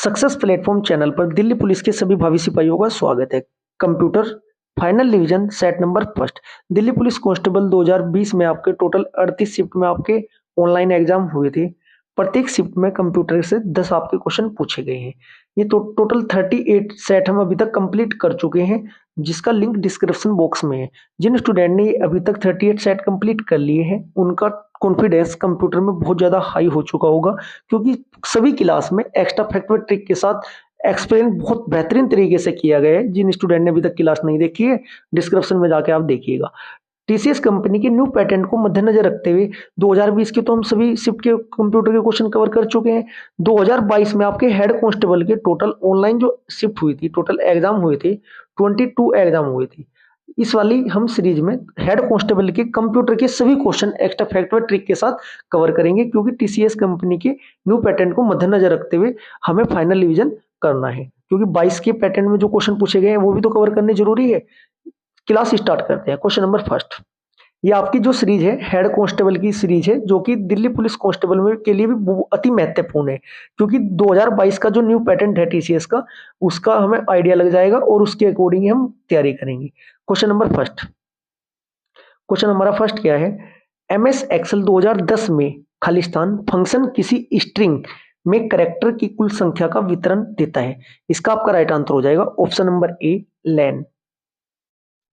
Success platform channel पर Delhi police के सभी भावी सिपाहियों का स्वागत है। Computer final division set number first Delhi police constable 2020 में आपके टोटल 38 शिफ्ट में आपके ऑनलाइन एग्जाम हुए थे। प्रत्येक शिफ्ट में कंप्यूटर से 10 आपके क्वेश्चन पूछे गए हैं। ये तो टोटल 38 सेट हम अभी तक कंप्लीट कर चुके हैं, जिसका लिंक डिस्क्रिप्शन बॉक्स में है। जिन स्टूडेंट ने अभी तक 38 सेट कंप्लीट कर लिए हैं उनका कॉन्फिडेंस कंप्यूटर में बहुत ज़्यादा हाई हो चुका होगा, क्योंकि सभी क्लास में एक्स्ट्रा फैक्टर ट्रिक के साथ एक्सप्लेन बहुत बेहतरीन तरीके से किया गया है। जिन स्टूडेंट ने अभी तक क्लास नहीं देखी है, डिस्क्रिप्शन में जाके आप देखिएगा। टीसीएस कंपनी के न्यू पैटेंट को मद्देनजर रखते हुए 2020 के तो हम सभी शिफ्ट के कंप्यूटर के क्वेश्चन कवर कर चुके हैं। 2022 में आपके हेड कांस्टेबल के टोटल ऑनलाइन जो शिफ्ट हुई थी, टोटल एग्जाम हुए थे, 22 एग्जाम हुए थे। इस वाली हम सीरीज में हेड कांस्टेबल के कंप्यूटर के सभी क्वेश्चन एक्स्ट्रा फैक्ट व ट्रिक के साथ कवर करेंगे, क्योंकि टीसीएस कंपनी के न्यू पैटेंट को मद्देनजर रखते हुए हमें फाइनल रिवीजन करना है, क्योंकि 22 के पैटर्न में जो क्वेश्चन पूछे गए हैं वो भी तो कवर करने जरूरी है। क्लास स्टार्ट करते हैं। क्वेश्चन नंबर फर्स्ट, ये आपकी जो सीरीज है हेड कांस्टेबल की सीरीज है, जो कि दिल्ली पुलिस कांस्टेबल में के लिए भी अति महत्वपूर्ण है, क्योंकि 2022 का जो न्यू पैटर्न है टीसीएस का, उसका हमें आइडिया लग जाएगा और उसके अकॉर्डिंग हम तैयारी करेंगे। क्वेश्चन नंबर फर्स्ट, क्वेश्चन हमारा फर्स्ट क्या है? एमएस एक्सेल 2010 में खालिस्तान फंक्शन किसी स्ट्रिंग में कैरेक्टर की कुल संख्या का वितरण देता है। इसका आपका राइट आंसर हो जाएगा ऑप्शन नंबर ए, लेन।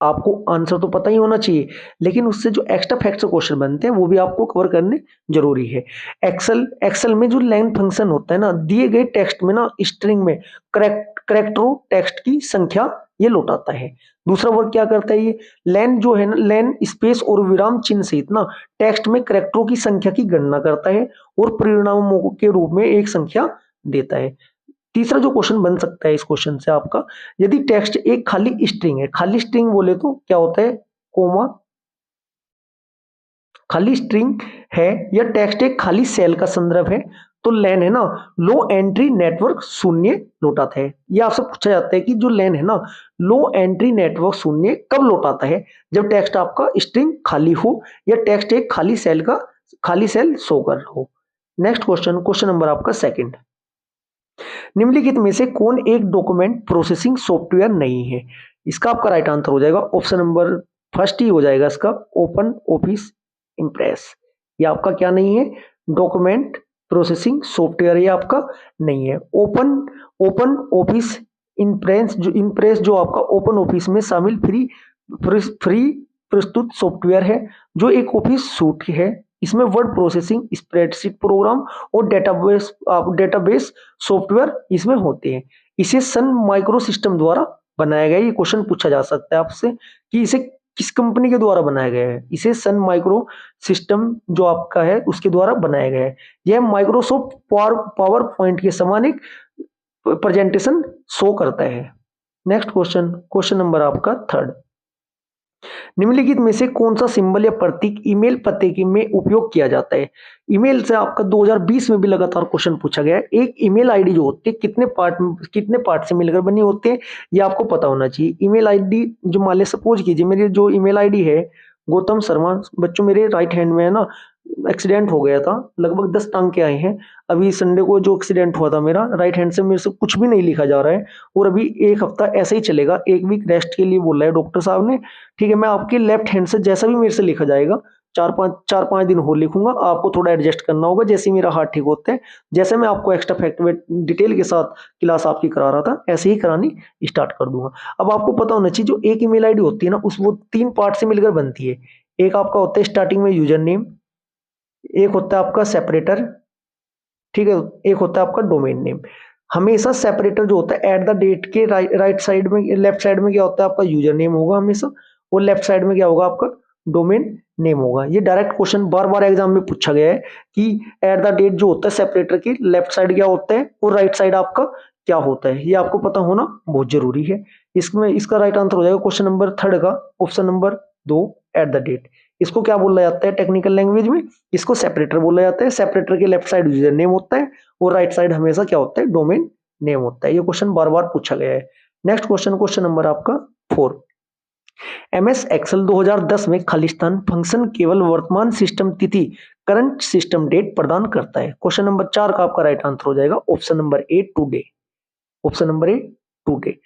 आपको आंसर तो पता ही होना चाहिए, लेकिन उससे जो एक्स्ट्रा फैक्ट्स क्वेश्चन बनते हैं वो भी आपको कवर करने जरूरी है। एक्सेल में जो लेन फंक्शन होता है ना, दिए गए टेक्स्ट में ना स्ट्रिंग में करेक्टरों टेक्स्ट की संख्या ये लौटाता है। दूसरा वर्ड क्या करता है, ये लेन जो है ना, लेन स्पेस और विराम चिन्ह सहित ना टेक्स्ट में करेक्टरों की संख्या की गणना करता है और परिणामों के रूप में एक संख्या देता है। तीसरा जो क्वेश्चन बन सकता है इस क्वेश्चन से आपका, यदि टेक्स्ट एक खाली स्ट्रिंग है, खाली स्ट्रिंग बोले तो क्या होता है, कोमा, खाली स्ट्रिंग है या टेक्स्ट एक खाली सेल का संदर्भ है, तो लेन है ना लो एंट्री नेटवर्क शून्य लौटाता है। ये आपसे पूछा जाता है कि जो लेन है ना लो एंट्री नेटवर्क शून्य कब लौटाता है, जब टेक्स्ट आपका स्ट्रिंग खाली हो या टेक्स्ट एक खाली सेल शो कर हो। नेक्स्ट क्वेश्चन, क्वेश्चन नंबर आपका सेकंड, निम्नलिखित में से कौन एक डॉक्यूमेंट प्रोसेसिंग सॉफ्टवेयर नहीं है? इसका आपका राइट आंसर हो जाएगा ऑप्शन नंबर फर्स्ट ही हो जाएगा इसका, ओपन ऑफिस इंप्रेस। ये आपका क्या नहीं है, डॉक्यूमेंट प्रोसेसिंग सॉफ्टवेयर ये आपका नहीं है। ओपन ऑफिस इंप्रेस जो आपका ओपन ऑफिस में शामिल फ्री प्रस्तुत सॉफ्टवेयर है, जो एक ऑफिस सूट है। इसमें वर्ड प्रोसेसिंग, स्प्रेडशीट प्रोग्राम और डेटाबेस सॉफ्टवेयर इसमें होते हैं। इसे सन माइक्रो सिस्टम द्वारा बनाया गया है। ये क्वेश्चन पूछा जा सकता है आपसे कि इसे किस कंपनी के द्वारा बनाया गया है। इसे सन माइक्रो सिस्टम जो आपका है उसके द्वारा बनाया गया है। यह माइक्रोसॉफ्ट पावर पॉइंट के समान एक प्रेजेंटेशन शो करता है। नेक्स्ट क्वेश्चन, क्वेश्चन नंबर आपका थर्ड, निम्नलिखित में से कौन सा सिंबल या प्रतीक ईमेल पते की में उपयोग किया जाता है? ईमेल से आपका 2020 में भी लगातार क्वेश्चन पूछा गया है। एक ईमेल आईडी जो होती है कितने पार्ट से मिलकर बनी होती है, ये आपको पता होना चाहिए। ईमेल आईडी जो मान ले सपोज कीजिए मेरी जो ईमेल आईडी है गौतम शर्मा, बच्चों मेरे राइट हैंड में है ना, एक्सीडेंट हो गया था, लगभग 10 टांके आए हैं। अभी संडे को जो एक्सीडेंट हुआ था मेरा, राइट हैंड से मेरे से कुछ भी नहीं लिखा जा रहा है और अभी एक हफ्ता ऐसे ही चलेगा, एक वीक रेस्ट के लिए बोला है डॉक्टर साहब ने। ठीक है, मैं आपके लेफ्ट हैंड से जैसा भी मेरे से लिखा जाएगा 4-5 दिन और लिखूंगा, आपको थोड़ा एडजस्ट करना होगा जैसे ही मेरा हाथ ठीक होता है। जैसे मैं आपको एक्स्ट्रा फैक्ट में डिटेल के साथ क्लास आपकी करा रहा था ऐसे ही करानी स्टार्ट कर दूंगा। अब आपको पता होना चाहिए जो एक ईमेल आईडी होती है ना, वो 3 पार्ट से मिलकर बनती है। एक आपका होता है स्टार्टिंग में यूजर नेम, एक होता है आपका सेपरेटर, ठीक है, एक होता है आपका डोमेन नेम। हमेशा सेपरेटर जो होता है एट द डेट के राइट साइड में, लेफ्ट साइड में क्या होता है आपका यूजर नेम होगा हमेशा, और लेफ्ट साइड में क्या होगा आपका डोमेन नेम होगा। ये डायरेक्ट क्वेश्चन बार बार एग्जाम में पूछा गया है कि एट द डेट जो होता है सेपरेटर की लेफ्ट साइड क्या होता है और राइट साइड आपका क्या होता है, ये आपको पता होना बहुत जरूरी है। इसमें इसका राइट आंसर हो जाएगा क्वेश्चन नंबर थर्ड का option number 2, at the date. इसको क्या बोला जाता है टेक्निकल लैंग्वेज में, इसको सेपरेटर बोला जाता है। सेपरेटर के लेफ्ट साइड यूजर नेम होता है और राइट साइड हमेशा क्या होता है, डोमेन नेम होता है। ये क्वेश्चन बार बार पूछा गया है। नेक्स्ट क्वेश्चन, क्वेश्चन नंबर आपका 4, एमएस एक्सेल 2010 में खालिस्तान फंक्शन केवल वर्तमान सिस्टम तिथि करंट सिस्टम डेट प्रदान करता है। क्वेश्चन नंबर 4 का आपका राइट आंसर हो जाएगा ऑप्शन नंबर ए, टुडे। ऑप्शन नंबर ए टुडे।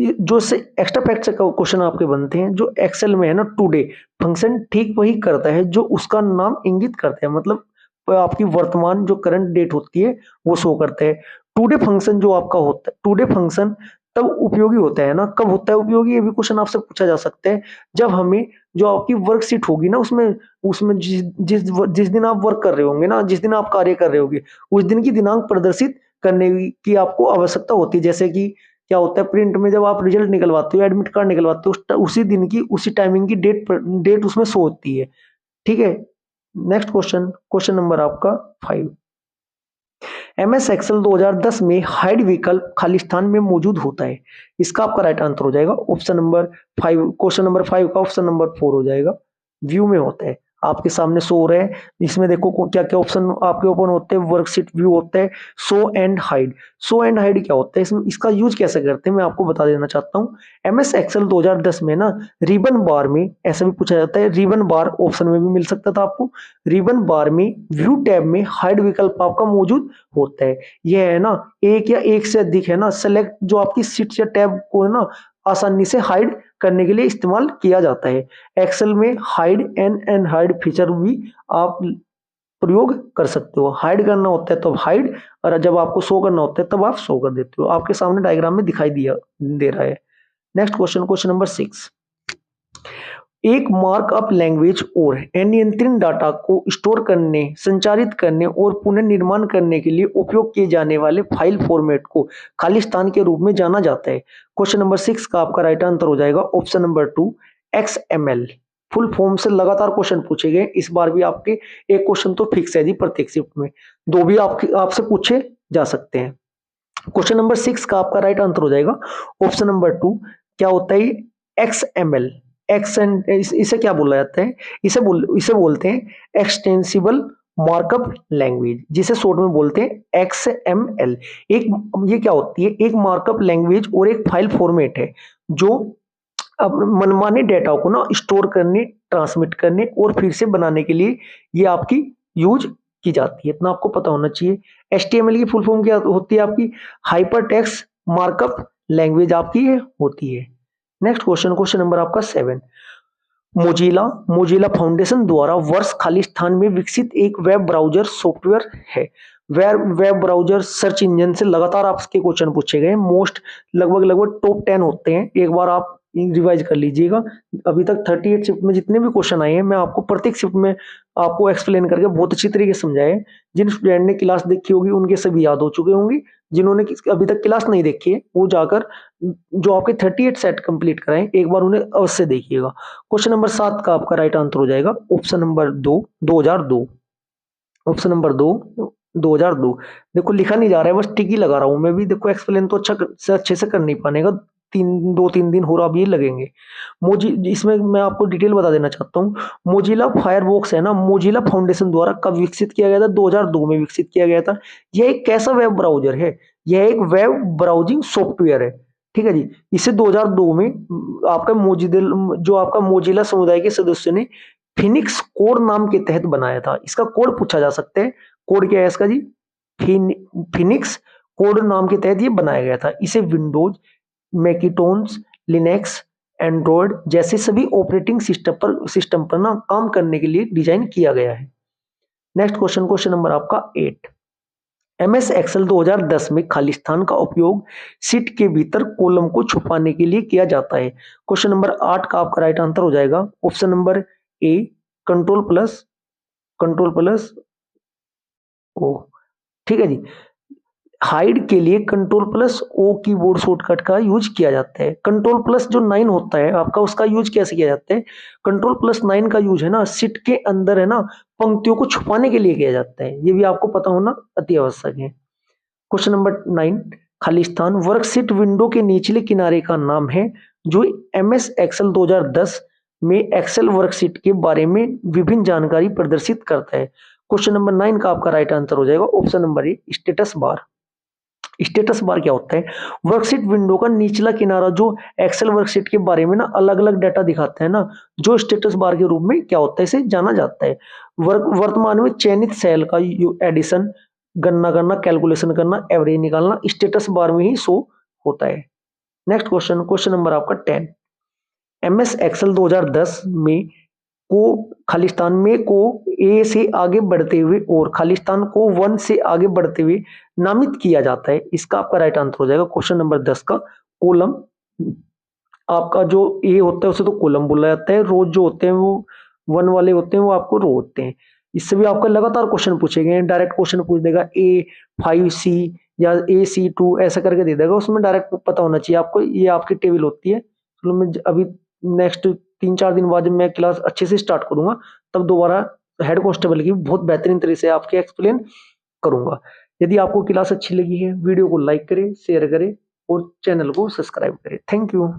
जो से एक्स्ट्रा फैक्ट से क्वेश्चन आपके बनते हैं, जो एक्सेल में है ना टुडे फंक्शन ठीक वही करता है जो उसका नाम इंगित करता है, मतलब आपकी वर्तमान जो करंट डेट होती है वो शो करता है। टुडे फंक्शन जो आपका होता है, टुडे फंक्शन तब उपयोगी होता है ना, कब होता है उपयोगी, ये भी क्वेश्चन आपसे पूछा जा सकता है जब हमें जो आपकी वर्कशीट होगी ना उसमें उसमें जिस दिन आप वर्क कर रहे होंगे ना, जिस दिन आप कार्य कर रहे होंगे उस दिन की दिनांक प्रदर्शित करने की आपको आवश्यकता होती है। जैसे कि क्या होता है प्रिंट में जब आप रिजल्ट निकलवाते हो, एडमिट कार्ड निकलवाते हो, उसी दिन की उसी टाइमिंग की डेट उसमें शो होती है। ठीक है। नेक्स्ट क्वेश्चन, क्वेश्चन नंबर आपका 5। एमएस एक्सेल 2010 में हाइड विकल्प खाली स्थान में मौजूद होता है। इसका आपका राइट आंसर हो जाएगा ऑप्शन नंबर 5। क्वेश्चन नंबर 5 का ऑप्शन नंबर 4 हो जाएगा। व्यू में होता है, आपके सामने शो हो रहा है। इसमें देखो क्या क्या ऑप्शन आपके ओपन होते हैं, वर्कशीट व्यू होता है, show and hide. Show and hide क्या होता है, इसमें इसका यूज कैसे करते हैं मैं आपको बता देना चाहता हूँ। एमएस एक्सेल 2010 में ना रिबन बार में ऐसा भी पूछा जाता है, रिबन बार ऑप्शन में भी मिल सकता था आपको। रिबन बार में व्यू टैब में हाइड विकल्प आपका मौजूद होता है। यह है ना एक या एक से अधिक है ना सेलेक्ट जो आपकी सीट्स या टैब को है ना आसानी से हाइड करने के लिए इस्तेमाल किया जाता है। एक्सेल में हाइड एंड हाइड फीचर भी आप प्रयोग कर सकते हो। हाइड करना होता है तब हाइड, और जब आपको शो करना होता है तब आप शो कर देते हो। आपके सामने डायग्राम में दिखाई दिया दे रहा है। Next question, question number 6। एक मार्कअप लैंग्वेज और अनियंत्रित डाटा को स्टोर करने, संचारित करने और पुनर्निर्माण करने के लिए उपयोग किए जाने वाले फाइल फॉर्मेट को खाली स्थान के रूप में जाना जाता है। क्वेश्चन नंबर 6 का आपका राइट आंसर हो जाएगा option number 2 XML। Full form से लगातार क्वेश्चन पूछे गए, इस बार भी आपके एक क्वेश्चन तो फिक्स है जी, प्रत्येक शिफ्ट में 2 भी आपसे पूछे जा सकते हैं। क्वेश्चन नंबर 6 का आपका राइट आंसर हो जाएगा ऑप्शन नंबर 2। क्या होता है XML? इसे क्या बोला जाता है, इसे बोलते हैं एक्सटेंसिबल मार्कअप लैंग्वेज, जिसे शॉर्ट में बोलते हैं XML। एक ये क्या होती है, एक मार्कअप लैंग्वेज और एक फाइल फॉर्मेट है जो अब मनमाने डेटा को ना स्टोर करने, ट्रांसमिट करने और फिर से बनाने के लिए ये आपकी यूज की जाती है। इतना आपको पता होना चाहिए। HTML की फुल फॉर्म क्या होती है आपकी, हाइपर टेक्स्ट मार्कअप लैंग्वेज आपकी होती है। नेक्स्ट क्वेश्चन, क्वेश्चन नंबर आपका 7। मोजिला मोजिला फाउंडेशन द्वारा वर्ष खाली स्थान में विकसित एक वेब ब्राउजर सॉफ्टवेयर है। वेब ब्राउजर सर्च इंजन से लगातार आपके क्वेश्चन पूछे गए, मोस्ट लगभग टॉप 10 होते हैं। एक बार आप रिवाइज कर लीजिएगा। अभी तक 38 शिफ्ट में जितने भी क्वेश्चन आए हैं मैं आपको प्रत्येक शिफ्ट में आपको एक्सप्लेन करके बहुत अच्छी तरीके से समझाए। जिन स्टूडेंट ने क्लास देखी होगी उनके सभी याद हो चुके होंगे, जिन्होंने अभी तक क्लास नहीं देखी है वो जाकर जो आपके 38 सेट कंप्लीट कराएं एक बार उन्हें अवश्य देखिएगा। क्वेश्चन नंबर 7 का आपका राइट आंसर हो जाएगा ऑप्शन नंबर 2 2002। Option number 2 2002। देखो लिखा नहीं जा रहा है, बस टिक ही लगा रहा हूं मैं भी। देखो एक्सप्लेन तो अच्छे से कर नहीं पानेगा, 2-3 दिन और अभी लगेंगे। मोजी इसमें मैं आपको डिटेल बता देना चाहता हूँ। मोजिला फायरफॉक्स है ना, मोजिला फाउंडेशन द्वारा कब विकसित किया गया था, 2002 में विकसित किया गया था। यह एक कैसा वेब ब्राउजर है, यह एक वेब ब्राउजिंग सॉफ्टवेयर है। ठीक है जी। इसे 2002 में आपका जो आपका मोजिला समुदाय के सदस्य ने फिनिक्स कोड नाम के तहत बनाया था। इसका कोड पूछा जा सकता है, कोड क्या है इसका जी, फिनिक्स कोड नाम के तहत ये बनाया गया था। इसे विंडोज, मैकिटोन्स, लिनक्स, एंड्रॉयड जैसे सभी ऑपरेटिंग सिस्टम पर ना काम करने के लिए डिजाइन किया गया है। नेक्स्ट क्वेश्चन, क्वेश्चन नंबर आपका 8। एमएस एक्सेल 2010 में खाली स्थान का उपयोग शीट के भीतर कॉलम को छुपाने के लिए किया जाता है। क्वेश्चन नंबर 8 का आपका राइट आंसर हो जाएगा option number A control plus O. ठीक है जी। हाइड के लिए control plus O keyboard shortcut का यूज किया जाता है। कंट्रोल प्लस जो 9 होता है आपका, उसका यूज कैसे किया जाता है, कंट्रोल प्लस 9 का यूज है ना शीट के अंदर है ना पंक्तियों को छुपाने के लिए किया जाता है। ये भी आपको पता होना अति आवश्यक है। क्वेश्चन नंबर 9, खाली स्थान वर्कशीट विंडो के निचले किनारे का नाम है जो एमएस एक्सेल 2010 में एक्सेल वर्कशीट के बारे में विभिन्न जानकारी प्रदर्शित करता है। क्वेश्चन नंबर 9 का आपका राइट आंसर हो जाएगा ऑप्शन नंबर ए स्टेटस बार। स्टेटस बार क्या होता है, वर्कशीट विंडो का निचला किनारा जो एक्सेल वर्कशीट के बारे में ना अलग अलग डाटा दिखाता है ना, जो स्टेटस बार के रूप में क्या होता है इसे जाना जाता है। वर्तमान में चयनित सेल का एडिशन, गणना करना, कैलकुलेशन करना, एवरेज निकालना स्टेटस बार में ही शो होता है। नेक्स्ट क्वेश्चन, क्वेश्चन नंबर आपका 10। एमएस एक्सेल 2010 में को खालिस्तान में को ए से आगे बढ़ते हुए और खालिस्तान को 1 से आगे बढ़ते हुए नामित किया जाता है। इसका आपका राइट आंसर हो जाएगा क्वेश्चन नंबर 10 का कॉलम। आपका जो ए होता है उसे तो कॉलम बोला जाता है, रो जो होते हैं वो 1 वाले होते हैं वो आपको रो होते हैं। इससे भी आपका लगातार क्वेश्चन पूछे गए हैं, डायरेक्ट क्वेश्चन पूछ देगा A5C या AC2 ऐसा करके दे देगा, उसमें डायरेक्ट पता होना चाहिए आपको, ये आपकी टेबल होती है। चलो मैं अभी नेक्स्ट 3-4 दिन बाद जब मैं क्लास अच्छे से स्टार्ट करूंगा तब दोबारा हेड कांस्टेबल की बहुत बेहतरीन तरह से आपके एक्सप्लेन करूंगा। यदि आपको क्लास अच्छी लगी है वीडियो को लाइक करें, शेयर करें और चैनल को सब्सक्राइब करें। Thank you.